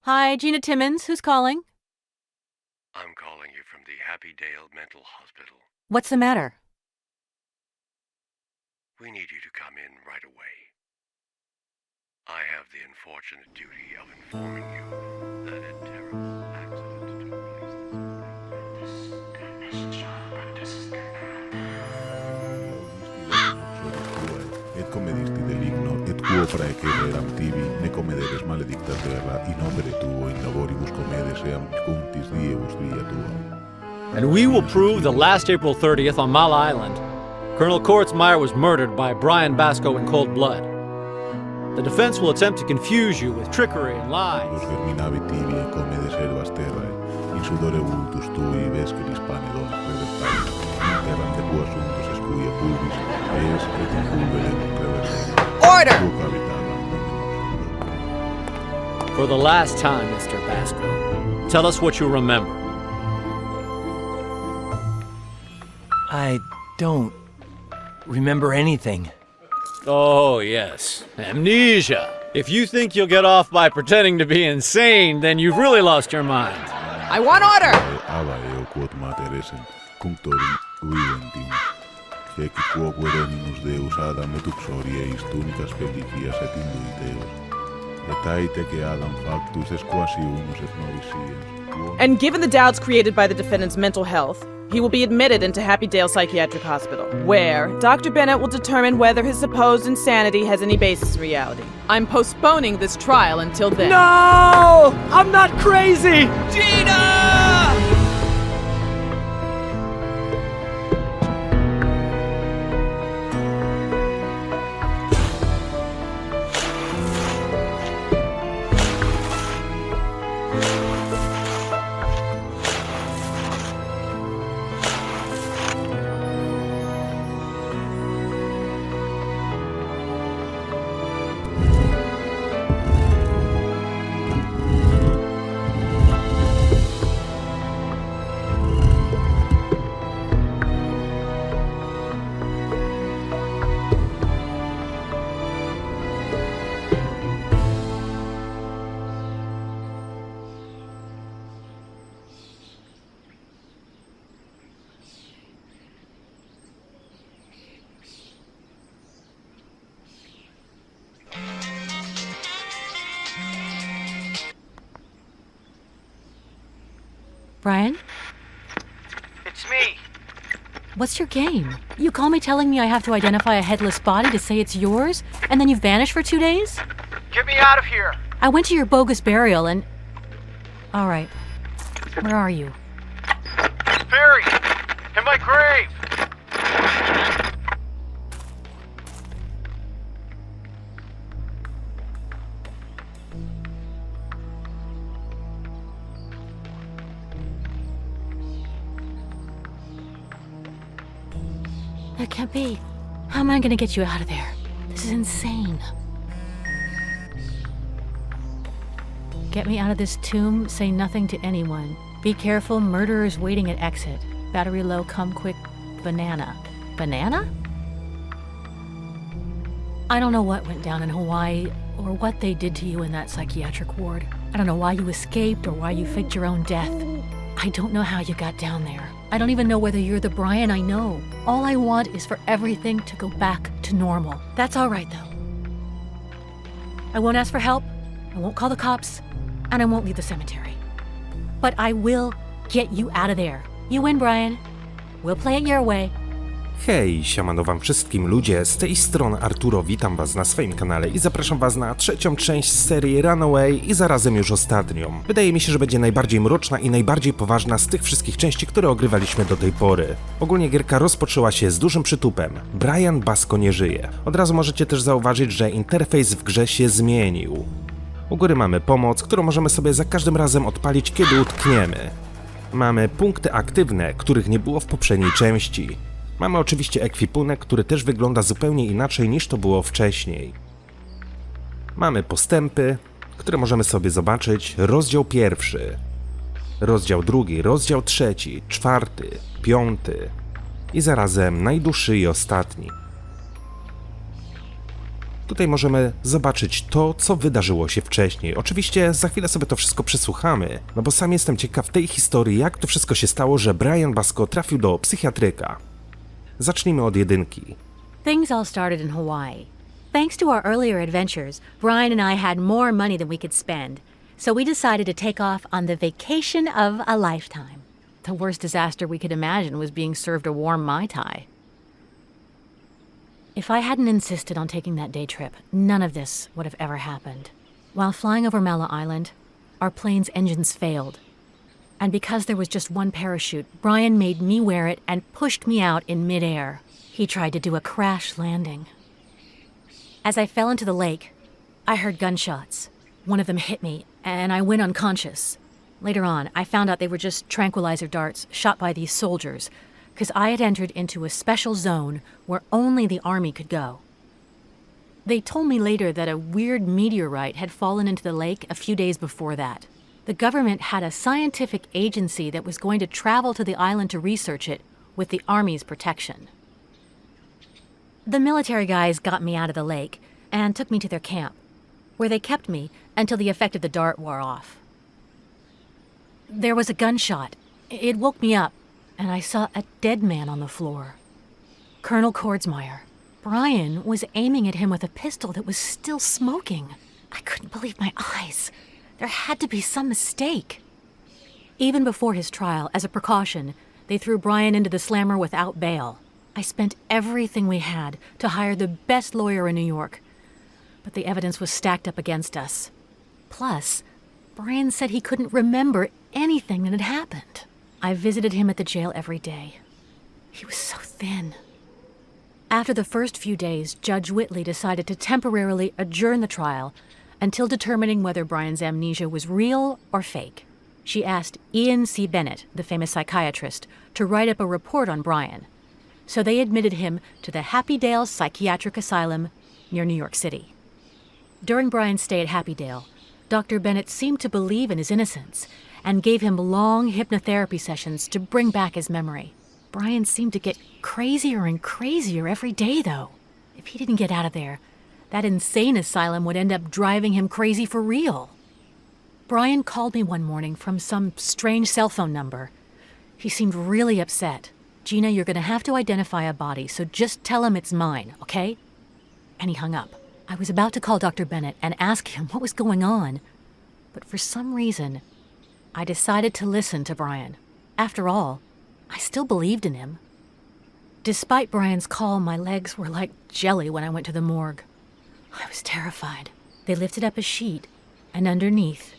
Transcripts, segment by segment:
Hi, Gina Timmons. Who's calling? I'm calling you from the Happydale Mental Hospital. What's the matter? We need you to come in right away. I have the unfortunate duty of informing you that a terrible accident took place this Et comedisti dell'igno et quo praecere eram tibi ne comederes maledicta terra in opere tuo in laboribus comedes eam cuntis diebus via tua. And we will prove that last April 30th on Mile Island, Colonel Kortzmeyer was murdered by Brian Basco in cold blood. The defense will attempt to confuse you with trickery and lies. Los germinavi tibi e comedes herbas terrae, in sudore vultus tui vesceris pane dona revertari, in terram de quo assuntos escuia pulvis, es et in pulverem reversem. Order! Quo capitalam For the last time, Mr. Basco, tell us what you remember. I don't remember anything. Oh, yes. Amnesia. If you think you'll get off by pretending to be insane, then you've really lost your mind. I want order! ava eo quod mater essent, cunctorum viventium. Feci quoque dominus Deus Adam et uxorieis tunicas felicias et induiteos. Et aite que Adam factus es quasi unus et nobis sciens. And given the doubts created by the defendant's mental health, he will be admitted into Happydale Psychiatric Hospital, where Dr. Bennett will determine whether his supposed insanity has any basis in reality. I'm postponing this trial until then. No! I'm not crazy! Gina! Brian? It's me. What's your game? You call me telling me I have to identify a headless body to say it's yours, and then you vanish for 2 days? Get me out of here. I went to your bogus burial and... All right. Where are you? Buried in my grave. That can't be. How am I gonna get you out of there? This is insane. Get me out of this tomb, say nothing to anyone. Be careful, murderer's waiting at exit. Battery low, come quick, banana. Banana? I don't know what went down in Hawaii, or what they did to you in that psychiatric ward. I don't know why you escaped, or why you faked your own death. I don't know how you got down there. I don't even know whether you're the Brian I know. All I want is for everything to go back to normal. That's all right, though. I won't ask for help, I won't call the cops, and I won't leave the cemetery. But I will get you out of there. You win, Brian. We'll play it your way. Hej, siemano wam wszystkim ludzie, z tej strony Arturo, witam was na swoim kanale i zapraszam was na trzecią część z serii Runaway i zarazem już ostatnią. Wydaje mi się, że będzie najbardziej mroczna i najbardziej poważna z tych wszystkich części, które ogrywaliśmy do tej pory. Ogólnie gierka rozpoczęła się z dużym przytupem. Brian Basco nie żyje. Od razu możecie też zauważyć, że interfejs w grze się zmienił. U góry mamy pomoc, którą możemy sobie za każdym razem odpalić, kiedy utkniemy. Mamy punkty aktywne, których nie było w poprzedniej części. Mamy oczywiście ekwipunek, który też wygląda zupełnie inaczej niż to było wcześniej. Mamy postępy, które możemy sobie zobaczyć. Rozdział pierwszy, rozdział drugi, rozdział trzeci, czwarty, piąty i zarazem najdłuższy i ostatni. Tutaj możemy zobaczyć to, co wydarzyło się wcześniej. Oczywiście za chwilę sobie to wszystko przesłuchamy, no bo sam jestem ciekaw tej historii, jak to wszystko się stało, że Brian Basco trafił do psychiatryka. Zacznijmy od jedynki. Things all started in Hawaii. Thanks to our earlier adventures, Brian and I had more money than we could spend, so we decided to take off on the vacation of a lifetime. The worst disaster we could imagine was being served a warm Mai Tai. If I hadn't insisted on taking that day trip, none of this would have ever happened. While flying over Mala Island, our plane's engines failed. And because there was just one parachute, Brian made me wear it and pushed me out in midair. He tried to do a crash landing. As I fell into the lake, I heard gunshots. One of them hit me, and I went unconscious. Later on, I found out they were just tranquilizer darts shot by these soldiers, because I had entered into a special zone where only the army could go. They told me later that a weird meteorite had fallen into the lake a few days before that. The government had a scientific agency that was going to travel to the island to research it with the army's protection. The military guys got me out of the lake and took me to their camp, where they kept me until the effect of the dart wore off. There was a gunshot. It woke me up, and I saw a dead man on the floor. Colonel Kordsmeyer. Brian was aiming at him with a pistol that was still smoking. I couldn't believe my eyes. There had to be some mistake. Even before his trial, as a precaution, they threw Brian into the slammer without bail. I spent everything we had to hire the best lawyer in New York, but the evidence was stacked up against us. Plus, Brian said he couldn't remember anything that had happened. I visited him at the jail every day. He was so thin. After the first few days, Judge Whitley decided to temporarily adjourn the trial until determining whether Brian's amnesia was real or fake. She asked Ian C. Bennett, the famous psychiatrist, to write up a report on Brian. So they admitted him to the Happy Dale Psychiatric Asylum near New York City. During Brian's stay at Happy Dale, Dr. Bennett seemed to believe in his innocence and gave him long hypnotherapy sessions to bring back his memory. Brian seemed to get crazier and crazier every day, though. If he didn't get out of there, that insane asylum would end up driving him crazy for real. Brian called me one morning from some strange cell phone number. He seemed really upset. Gina, you're gonna have to identify a body, so just tell him it's mine, okay? And he hung up. I was about to call Dr. Bennett and ask him what was going on, but for some reason, I decided to listen to Brian. After all, I still believed in him. Despite Brian's call, my legs were like jelly when I went to the morgue. I was terrified. They lifted up a sheet, and underneath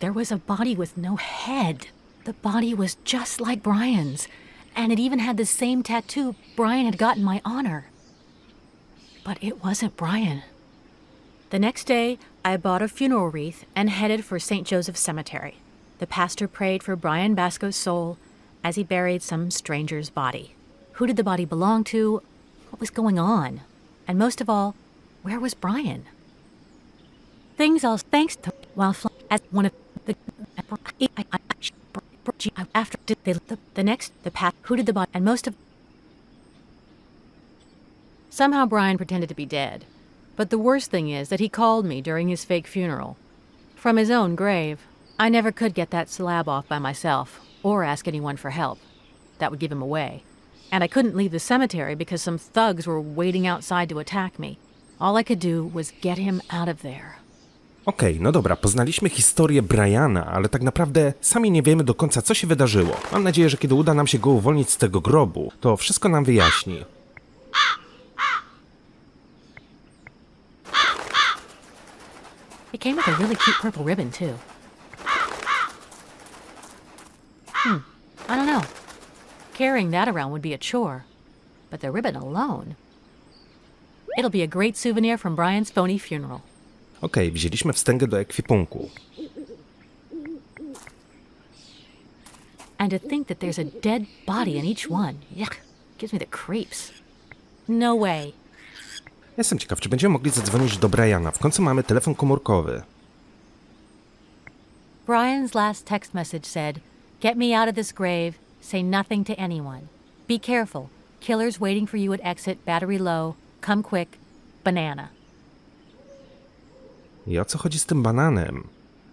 there was a body with no head. The body was just like Brian's, and it even had the same tattoo Brian had got in my honor. But it wasn't Brian. The next day, I bought a funeral wreath and headed for St. Joseph's Cemetery. The pastor prayed for Brian Basco's soul as he buried some stranger's body. Who did the body belong to? What was going on? And most of all, where was Brian? Things all thanks to while flying as one of the after the next the path. Who did the body? And most of somehow Brian pretended to be dead. But the worst thing is that he called me during his fake funeral. From his own grave. I never could get that slab off by myself, or ask anyone for help. That would give him away. And I couldn't leave the cemetery because some thugs were waiting outside to attack me. All I could do was get him out of there. Okej, no dobra, poznaliśmy historię Briana, ale tak naprawdę sami nie wiemy do końca, co się wydarzyło. Mam nadzieję, że kiedy uda nam się go uwolnić z tego grobu, to wszystko nam wyjaśni. It came with a really cute purple ribbon, too. I don't know. Carrying that around would be a chore. But the ribbon alone... It'll be a great souvenir from Brian's phony funeral. Okej, wzięliśmy wstęgę do ekwipunku. And to think that there's a dead body in each one. Yuck. Gives me the creeps. No way. Jestem ciekaw, czy będziemy mogli zadzwonić do Briana. W końcu mamy telefon komórkowy. Brian's last text message said, "Get me out of this grave. Say nothing to anyone. Be careful. Killer's waiting for you at exit, battery low. Come quick. banana. I o co chodzi z tym bananem?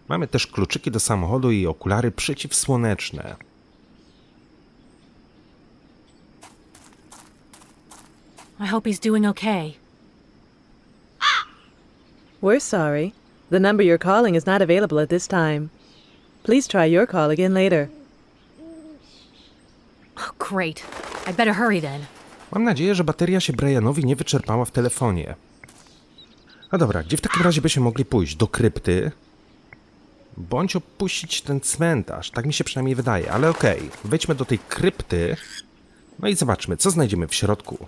Mamy też kluczyki do samochodu i okulary przeciwsłoneczne. I hope he's doing okay. We're sorry. The number you're calling is not available at this time. Please try your call again later. Oh, great. I better hurry then. Mam nadzieję, że bateria się Brianowi nie wyczerpała w telefonie. No dobra, gdzie w takim razie byśmy mogli pójść? Do krypty? Bądź opuścić ten cmentarz, tak mi się przynajmniej wydaje, ale okej. Wejdźmy do tej krypty, no i zobaczmy, co znajdziemy w środku.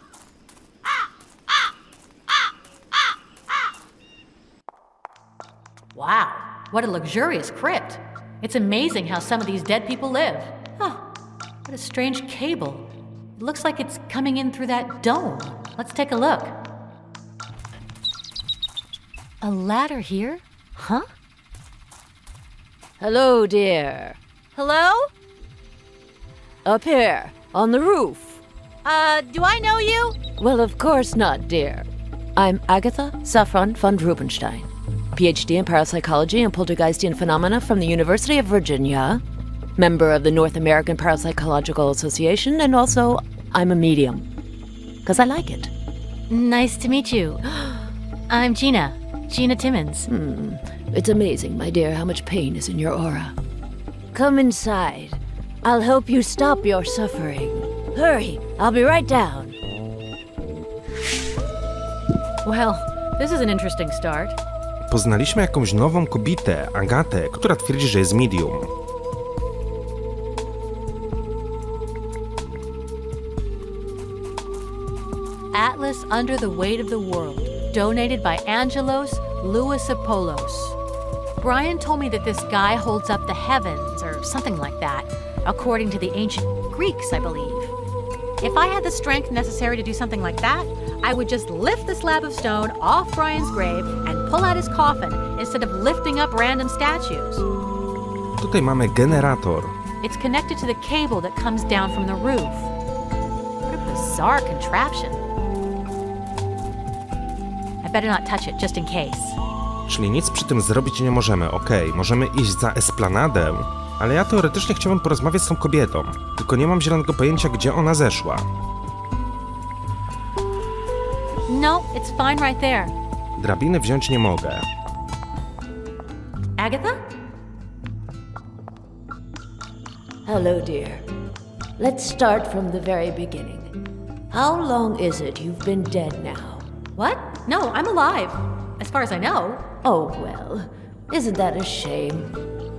Wow, what a luxurious crypt. It's amazing how some of these dead people live. Huh, what a strange cable. It looks like it's coming in through that dome. Let's take a look. A ladder here? Huh? Hello, dear. Hello? Up here, on the roof. Do I know you? Well, of course not, dear. I'm Agatha Saffron von Rubenstein, PhD in parapsychology and poltergeistian phenomena from the University of Virginia, member of the North American Parapsychological Association, and also I'm a medium. 'Cause I like it. Nice to meet you. I'm Gina Timmons. It's amazing, my dear, how much pain is in your aura. Come inside. I'll help you stop your suffering. Hurry, I'll be right down. Well, this is an interesting start. Poznaliśmy jakąś nową kobietę, Agatę, która twierdzi, że jest medium. Atlas Under the Weight of the World, donated by Angelos Louisopoulos. Brian told me that this guy holds up the heavens, or something like that, according to the ancient Greeks, I believe. If I had the strength necessary to do something like that, I would just lift the slab of stone off Brian's grave and pull out his coffin instead of lifting up random statues. Tutaj mamy generator. It's connected to the cable that comes down from the roof. What a bizarre contraption. I better not touch it, just in case. Czyli nic przy tym zrobić nie możemy. Okej, możemy iść za esplanadę, ale ja teoretycznie chciałbym porozmawiać z tą kobietą. Tylko nie mam zielonego pojęcia, gdzie ona zeszła. No, it's fine right there. Drabiny wziąć nie mogę. Agatha? Hello, dear. Let's start from the very beginning. How long is it you've been dead now? What? No, I'm alive. As far as I know. Oh, well, isn't that a shame?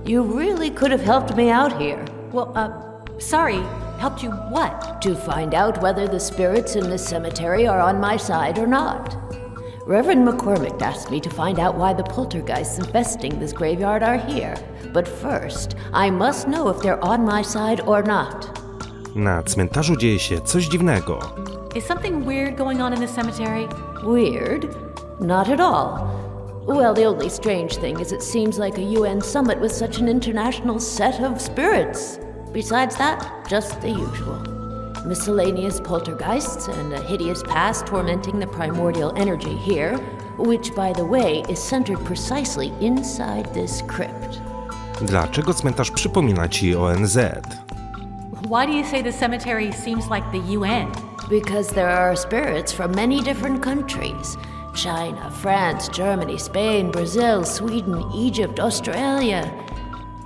You really could have helped me out here. Well, sorry. Helped you what? To find out whether the spirits in this cemetery are on my side or not. Reverend McCormick asked me to find out why the poltergeists infesting this graveyard are here. But first, I must know if they're on my side or not. Na cmentarzu dzieje się coś dziwnego. Is something weird going on in this cemetery? Weird? Not at all. Well, the only strange thing is it seems like a UN summit with such an international set of spirits. Besides that, just the usual. Miscellaneous poltergeists and a hideous past tormenting the primordial energy here, which, by the way, is centered precisely inside this crypt. Dlaczego cmentarz przypomina ci ONZ? Why do you say the cemetery seems like the UN? Because there are spirits from many different countries. China, France, Germany, Spain, Brazil, Sweden, Egypt, Australia,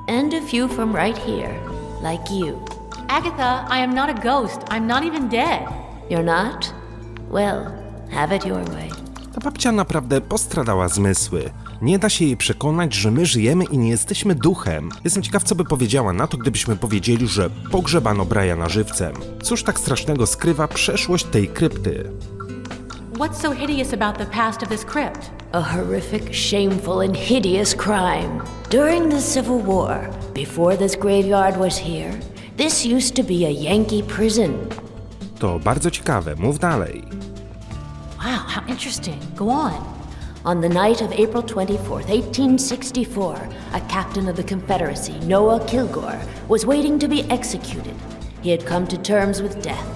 and a few from right here, like you. Agatha, I am not a ghost. I'm not even dead. You're not? Well, have it your way. Ta babcia naprawdę postradała zmysły. Nie da się jej przekonać, że my żyjemy i nie jesteśmy duchem. Jestem ciekaw, co by powiedziała na to, gdybyśmy powiedzieli, że pogrzebano Briana żywcem. Cóż tak strasznego skrywa przeszłość tej krypty? What's so hideous about the past of this crypt? A horrific, shameful, and hideous crime. During the Civil War, before this graveyard was here, this used to be a Yankee prison. To bardzo ciekawe, mów dalej. Wow, how interesting. Go on. On the night of April 24th, 1864, a captain of the Confederacy, Noah Kilgore, was waiting to be executed. He had come to terms with death,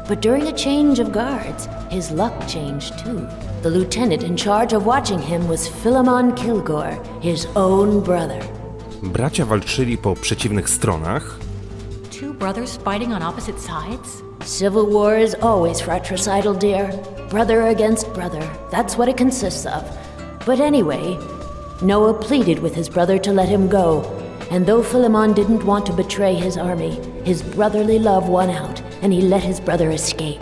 But during a change of guards, his luck changed too. The lieutenant in charge of watching him was Philemon Kilgore, his own brother. Bracia walczyli po przeciwnych stronach. Two brothers fighting on opposite sides? Civil war is always fratricidal, dear. Brother against brother. That's what it consists of. But anyway, Noah pleaded with his brother to let him go. And though Philemon didn't want to betray his army, his brotherly love won out, and he let his brother escape.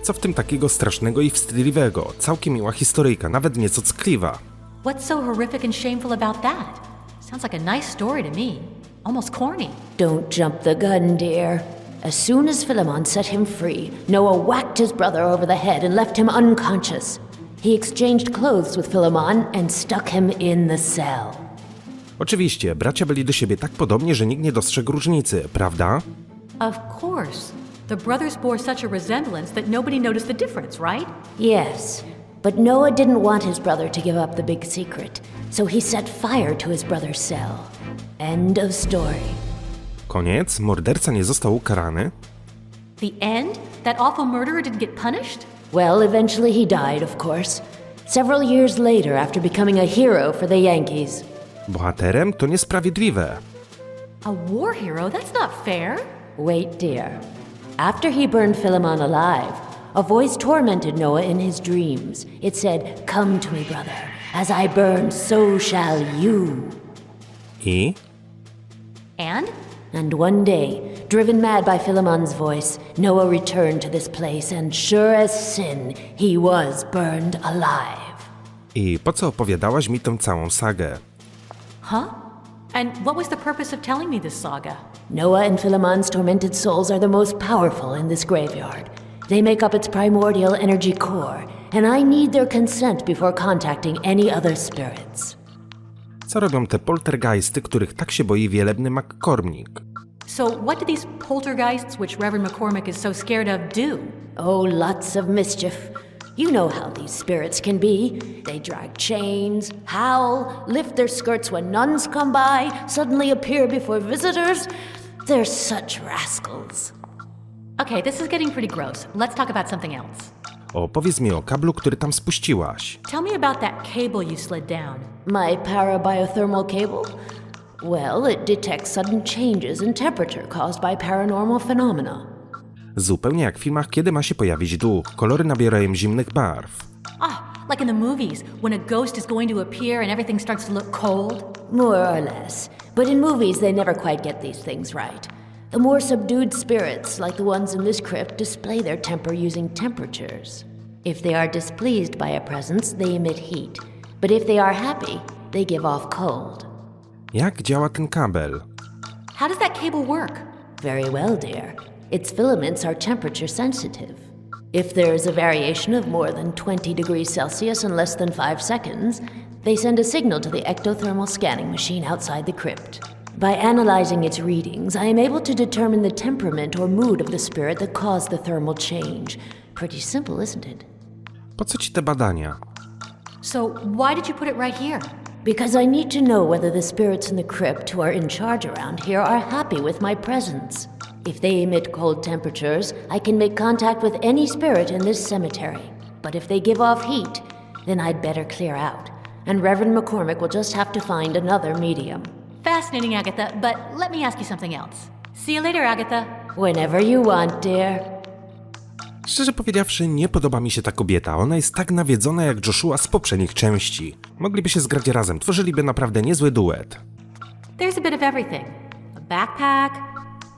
Co w tym takiego strasznego i wstydliwego? Całkiem miła historyjka, nawet nieco ckliwa. What's so horrific and shameful about that? Sounds like a nice story to me. Almost corny. Don't jump the gun, dear. As soon as Philemon set him free, Noah whacked his brother over the head and left him unconscious. He exchanged clothes with Philemon and stuck him in the cell. Oczywiście, bracia byli do siebie tak podobni, że nikt nie dostrzegł różnicy, prawda? Of course. The brothers bore such a resemblance that nobody noticed the difference, right? Yes, but Noah didn't want his brother to give up the big secret, so he set fire to his brother's cell. End of story. Koniec? Morderca nie został ukarany? The end? That awful murderer didn't get punished? Well, eventually he died, of course. Several years later after becoming a hero for the Yankees. Bohaterem? To niesprawiedliwe. A war hero? That's not fair. Wait, dear. After he burned Philemon alive, a voice tormented Noah in his dreams. It said, "Come to me, brother. As I burn, so shall you." I? And one day, driven mad by Philemon's voice, Noah returned to this place, and sure as sin, he was burned alive. I po co opowiadałaś mi tę całą sagę? Huh? And what was the purpose of telling me this saga? Noah and Philemon's tormented souls are the most powerful in this graveyard. They make up its primordial energy core, and I need their consent before contacting any other spirits. Co robią te poltergeisty, których tak się boi wielebny McCormick? So what do these poltergeists, which Reverend McCormick is so scared of, do? Oh, lots of mischief. You know how these spirits can be. They drag chains, howl, lift their skirts when nuns come by, suddenly appear before visitors. They're such rascals. Okay, this is getting pretty gross. Let's talk about something else. Opowiedz mi o kablu, który tam spuściłaś. Tell me about that cable you slid down. My parabiothermal cable? Well, it detects sudden changes in temperature caused by paranormal phenomena. Zupełnie jak w filmach, kiedy ma się pojawić duch. Kolory nabierają zimnych barw. Like in the movies, when a ghost is going to appear and everything starts to look cold? More or less. But in movies, they never quite get these things right. The more subdued spirits, like the ones in this crypt, display their temper using temperatures. If they are displeased by a presence, they emit heat. But if they are happy, they give off cold. Jak działa ten kabel? How does that cable work? Very well, dear. Its filaments are temperature sensitive. If there is a variation of more than 20 degrees Celsius in less than 5 seconds, they send a signal to the ectothermal scanning machine outside the crypt. By analyzing its readings, I am able to determine the temperament or mood of the spirit that caused the thermal change. Pretty simple, isn't it? Po co ci te badania? So why did you put it right here? Because I need to know whether the spirits in the crypt who are in charge around here are happy with my presence. If they emit cold temperatures, I can make contact with any spirit in this cemetery. But if they give off heat, then I'd better clear out. And Reverend McCormick will just have to find another medium. Fascinating, Agatha, but let me ask you something else. See you later, Agatha. Whenever you want, dear. Szczerze powiedziawszy, nie podoba mi się ta kobieta. Ona jest tak nawiedzona jak Joshua z poprzednich części. Mogliby się zgrać razem, tworzyliby naprawdę niezły duet. There's a bit of everything. A backpack,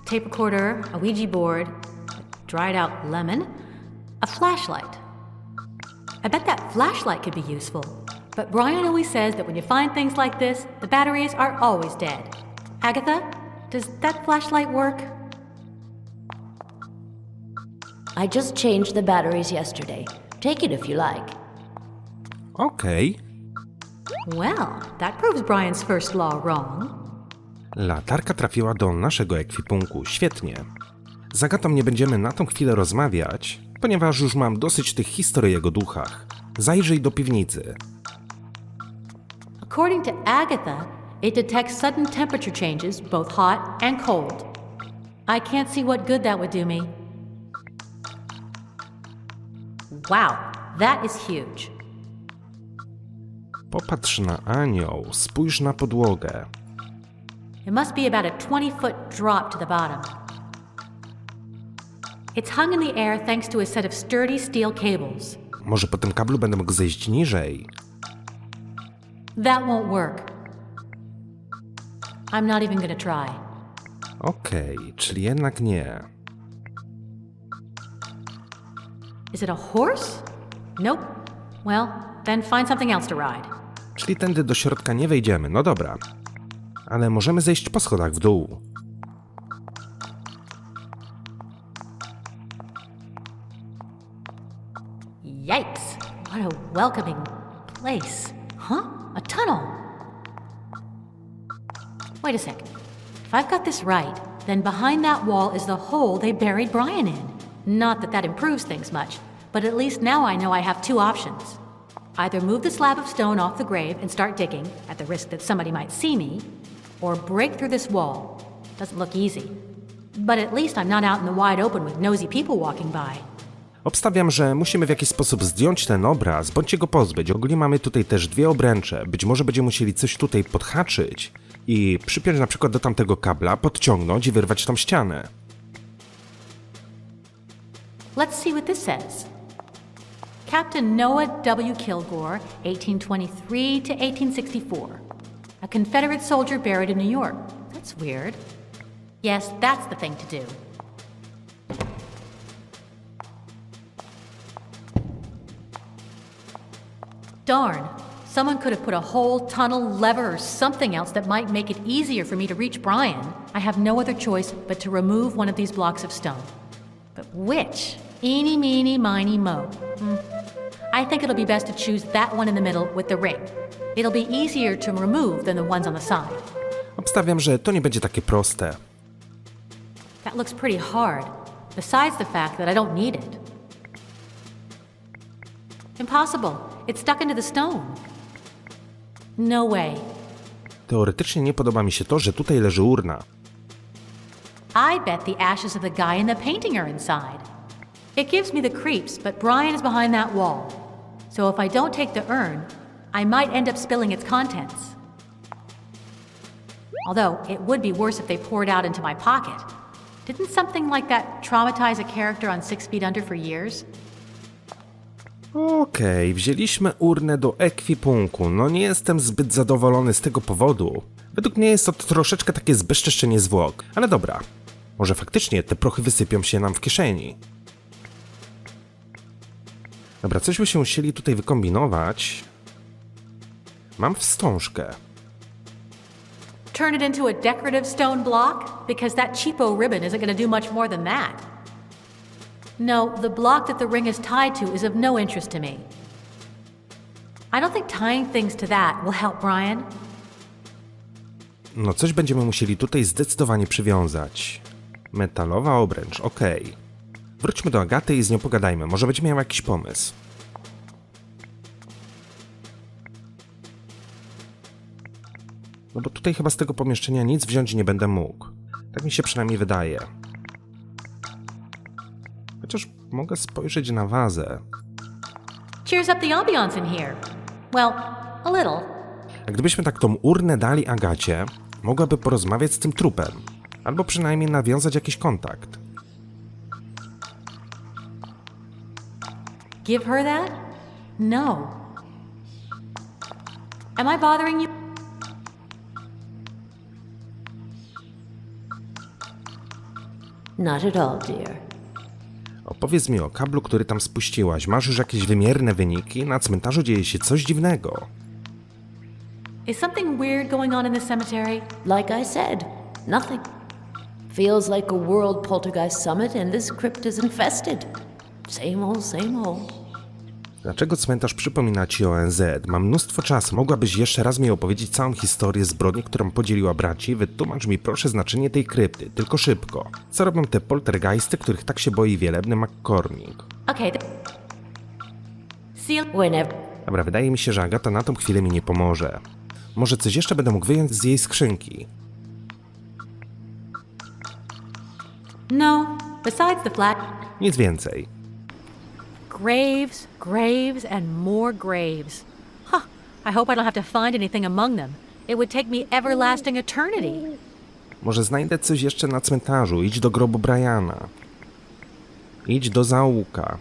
tape recorder, a Ouija board, a dried out lemon, a flashlight. I bet that flashlight could be useful. But Brian always says that when you find things like this, the batteries are always dead. Agatha, does that flashlight work? I just changed the batteries yesterday. Take it if you like. Okej. Well, that proves Brian's first law wrong. Latarka trafiła do naszego ekwipunku. Świetnie. Z Agatą nie będziemy na tą chwilę rozmawiać, ponieważ już mam dosyć tych historii o duchach. Zajrzyj do piwnicy. According to Agatha, it detects sudden temperature changes, both hot and cold. I can't see what good that would do me. Wow, that is huge. Popatrz na anioł, spójrz na podłogę. It must be about a 20-foot drop to the bottom. It's hung in the air thanks to a set of sturdy steel cables. Może po tym kablu będę mógł zejść niżej. That won't work. I'm not even gonna try. Okej, czyli jednak nie. Is it a horse? Nope. Well, then find something else to ride. Czyli tędy do środka nie wejdziemy, no dobra. Ale możemy zejść po schodach w dół. Yikes! What a welcoming place. Huh? A tunnel. Wait a second. If I've got this right, then behind that wall is the hole they buried Brian in. Not that that improves things much, but at least now I know I have two options. Either move the slab of stone off the grave and start digging, at the risk that somebody might see me, or break through this wall. Doesn't look easy. But at least I'm not out in the wide open with nosy people walking by. Obstawiam, że musimy w jakiś sposób zdjąć ten obraz, bądź się go pozbyć. Ogólnie mamy tutaj też dwie obręcze. Być może będziemy musieli coś tutaj podhaczyć i przypiąć na przykład do tamtego kabla, podciągnąć i wyrwać tą ścianę. Let's see what this says. Captain Noah W. Kilgore, 1823 to 1864. A Confederate soldier buried in New York. That's weird. Yes, that's the thing to do. Darn. Someone could have put a hole, tunnel, lever, or something else that might make it easier for me to reach Brian. I have no other choice but to remove one of these blocks of stone. But which? Eeny, meeny, miny, mo. I think it'll be best to choose that one in the middle with the ring. It'll be easier to remove than the ones on the side. Obstawiam, że to nie będzie takie proste. That looks pretty hard, besides the fact that I don't need it. Impossible. It's stuck into the stone. No way. Teoretycznie nie podoba mi się to, że tutaj leży urna. I bet the ashes of the guy in the painting are inside. It gives me the creeps, but Brian is behind that wall. So if I don't take the urn, I might end up spilling its contents. Although, it would be worse if they poured out into my pocket. Didn't something like that traumatize a character on 6 Feet Under for years? Okej, wzięliśmy urnę do ekwipunku. No nie jestem zbyt zadowolony z tego powodu. Według mnie jest to troszeczkę takie zbezczeszczenie zwłok. Ale dobra, może faktycznie te prochy wysypią się nam w kieszeni. Dobra, coś byśmy musieli tutaj wykombinować. Mam wstążkę. Turn it into a decorative stone block? Because that cheapo ribbon isn't going to do much more than that. No, the block that the ring is tied to is of no interest to me. I don't think tying things to that will help Brian. No coś będziemy musieli tutaj zdecydowanie przywiązać. Metalowa obręcz, okej. Wróćmy do Agaty i z nią pogadajmy, może będzie miał jakiś pomysł. No bo tutaj chyba z tego pomieszczenia nic wziąć nie będę mógł. Tak mi się przynajmniej wydaje. Chociaż mogę spojrzeć na wazę. Cheers up the ambiance in here. Well, a little. A gdybyśmy tak tą urnę dali Agacie, mogłaby porozmawiać z tym trupem. Albo przynajmniej nawiązać jakiś kontakt. Give her that? No. Am I bothering you? Not at all, dear. Opowiedz mi o kablu, który tam spuściłaś. Masz już jakieś wymierne wyniki? Na cmentarzu dzieje się coś dziwnego. Is something weird going on in the cemetery? Like I said, nothing. Feels like a world poltergeist summit and this crypt is infested. Same old, same old. Dlaczego cmentarz przypomina ci o ONZ? Mam mnóstwo czasu. Mogłabyś jeszcze raz mi opowiedzieć całą historię zbrodni, którą podzieliła braci? Wytłumacz mi proszę znaczenie tej krypty. Tylko szybko. Co robią te poltergeisty, których tak się boi wielebny McCormick? Okay. Seal. Whenever. Dobra, wydaje mi się, że Agata na tą chwilę mi nie pomoże. Może coś jeszcze będę mógł wyjąć z jej skrzynki. No. Besides the flat. Nic więcej. graves, graves, and more graves. Huh, I hope I don't have to find anything among them. It would take me everlasting eternity. Może znajdę coś jeszcze na cmentarzu. Idź do grobu Briana. Idź do zaułka.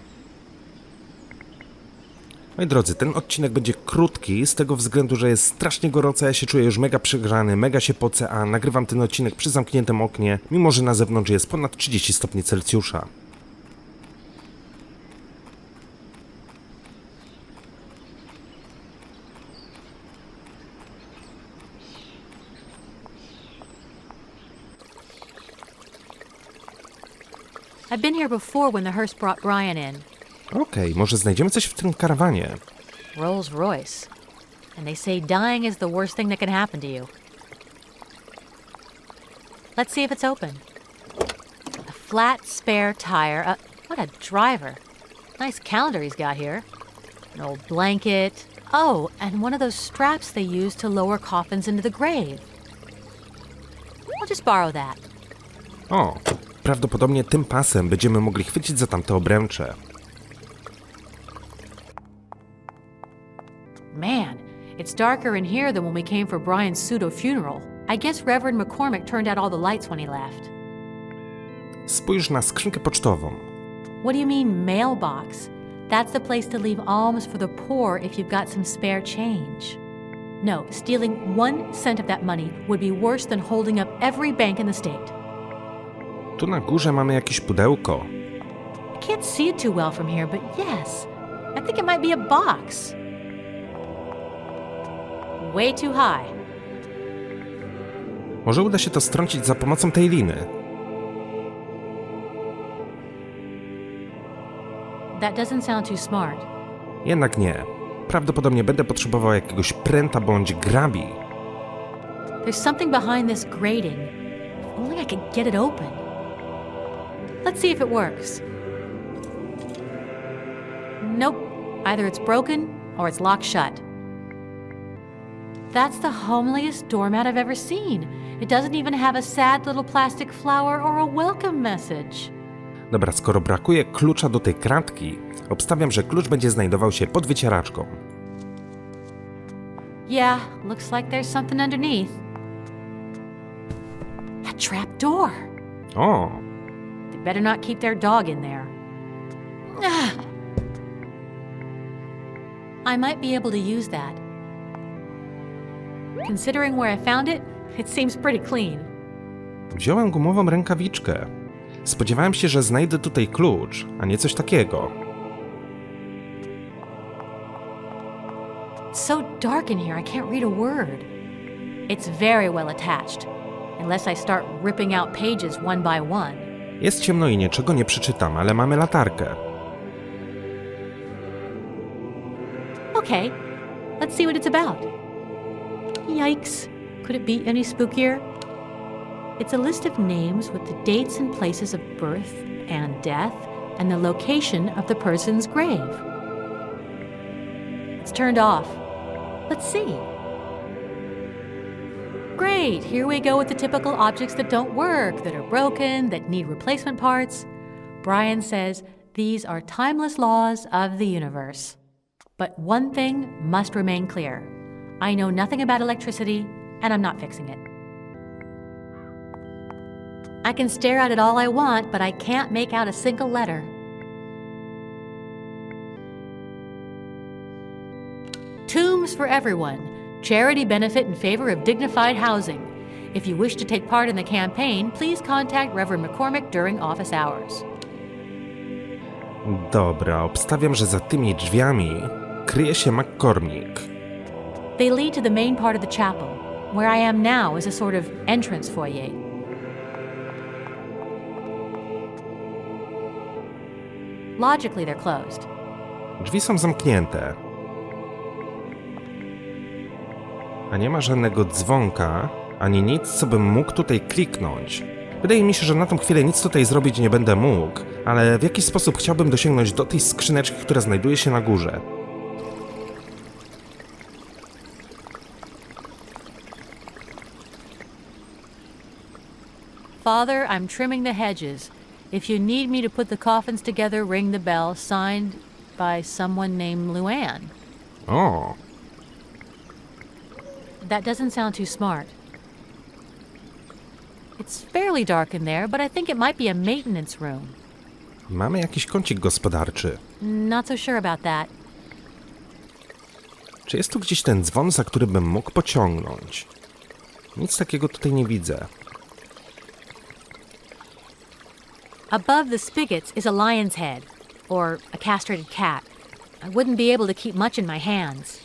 Moi drodzy, ten odcinek będzie krótki z tego względu, że jest strasznie gorąco, ja się czuję już mega przegrzany, mega się pocę, a nagrywam ten odcinek przy zamkniętym oknie, mimo że na zewnątrz jest ponad 30 stopni Celsjusza. I've been here before when the hearse brought Brian in. Okej, może znajdziemy coś w tym karawanie. Rolls Royce. And they say dying is the worst thing that can happen to you. Let's see if it's open. A flat spare tire. What a driver. Nice calendar he's got here. An old blanket. Oh, and one of those straps they use to lower coffins into the grave. I'll just borrow that. O, prawdopodobnie tym pasem będziemy mogli chwycić za tamte obręcze. Man, it's darker in here than when we came for Brian's pseudo-funeral. I guess Reverend McCormick turned out all the lights when he left. Spójrz na skrzynkę pocztową. What do you mean, mailbox? That's the place to leave alms for the poor if you've got some spare change. No, stealing 1 cent of that money would be worse than holding up every bank in the state. Tu na górze mamy jakieś pudełko. I can't see it too well from here, but yes, I think it might be a box. Way too high. Może uda się to strącić za pomocą tej liny. That doesn't sound too smart. Jednak nie. Prawdopodobnie będę potrzebował jakiegoś pręta bądź grabi. There's something behind this grating. If only I could get it open. Let's see if it works. Nope. Either it's broken or it's locked shut. That's the homeliest doormat I've ever seen. It doesn't even have a sad little plastic flower or a welcome message. Dobra, skoro brakuje klucza do tej kratki, obstawiam, że klucz będzie znajdował się pod wycieraczką. Yeah, looks like there's something underneath. A trap door. O, They better not keep their dog in there. I might be able to use that. Considering where I found it, it seems pretty clean. wziąłem gumową rękawiczkę. Spodziewałem się, że znajdę tutaj klucz, a nie coś takiego. It's so dark in here I can't read a word. It's very well attached, unless I start ripping out pages one by one. Jest ciemno i niczego nie przeczytam, ale mamy latarkę. Okay, let's see what it's about. Yikes, could it be any spookier? It's a list of names with the dates and places of birth and death and the location of the person's grave. It's turned off. Let's see. Great, here we go with the typical objects that don't work, that are broken, that need replacement parts. Brian says these are timeless laws of the universe. But one thing must remain clear. I know nothing about electricity, and I'm not fixing it. I can stare at it all I want, but I can't make out a single letter. Tombs for everyone. Charity benefit in favor of dignified housing. If you wish to take part in the campaign, please contact Reverend McCormick during office hours. Dobra, obstawiam, że za tymi drzwiami kryje się McCormick. They lead to the main part of the chapel. Where I am now is a sort of entrance foyer. Logically, they're closed. Drzwi są zamknięte. A nie ma żadnego dzwonka, ani nic, co bym mógł tutaj kliknąć. Wydaje mi się, że na tą chwilę nic tutaj zrobić nie będę mógł, ale w jakiś sposób chciałbym dosięgnąć do tej skrzyneczki, która znajduje się na górze. Father, I'm trimming the hedges. If you need me to put the coffins together, ring the bell. Signed, by someone named Luann. O, That doesn't sound too smart. It's fairly dark in there, but I think it might be a maintenance room. mamy jakiś kącik gospodarczy. Not so sure about that. Czy jest tu gdzieś ten dzwon, za który bym mógł pociągnąć? Nic takiego tutaj nie widzę. Above the spigots is a lion's head, or a castrated cat. I wouldn't be able to keep much in my hands.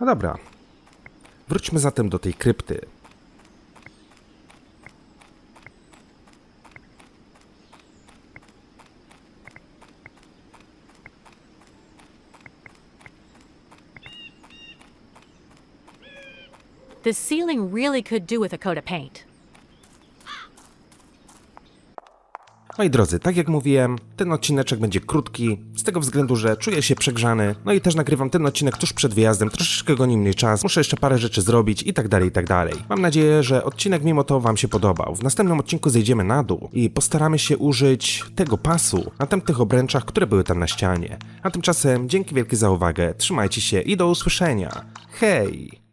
No dobra. Wróćmy zatem do tej krypty. The ceiling really could do with a coat of paint. Moi drodzy, tak jak mówiłem, ten odcineczek będzie krótki, z tego względu, że czuję się przegrzany, no i też nagrywam ten odcinek tuż przed wyjazdem, troszeczkę goni mnie czas, muszę jeszcze parę rzeczy zrobić i tak dalej, i tak dalej. Mam nadzieję, że odcinek mimo to wam się podobał. W następnym odcinku zejdziemy na dół i postaramy się użyć tego pasu na tamtych obręczach, które były tam na ścianie. A tymczasem dzięki wielkie za uwagę, trzymajcie się i do usłyszenia. Hej!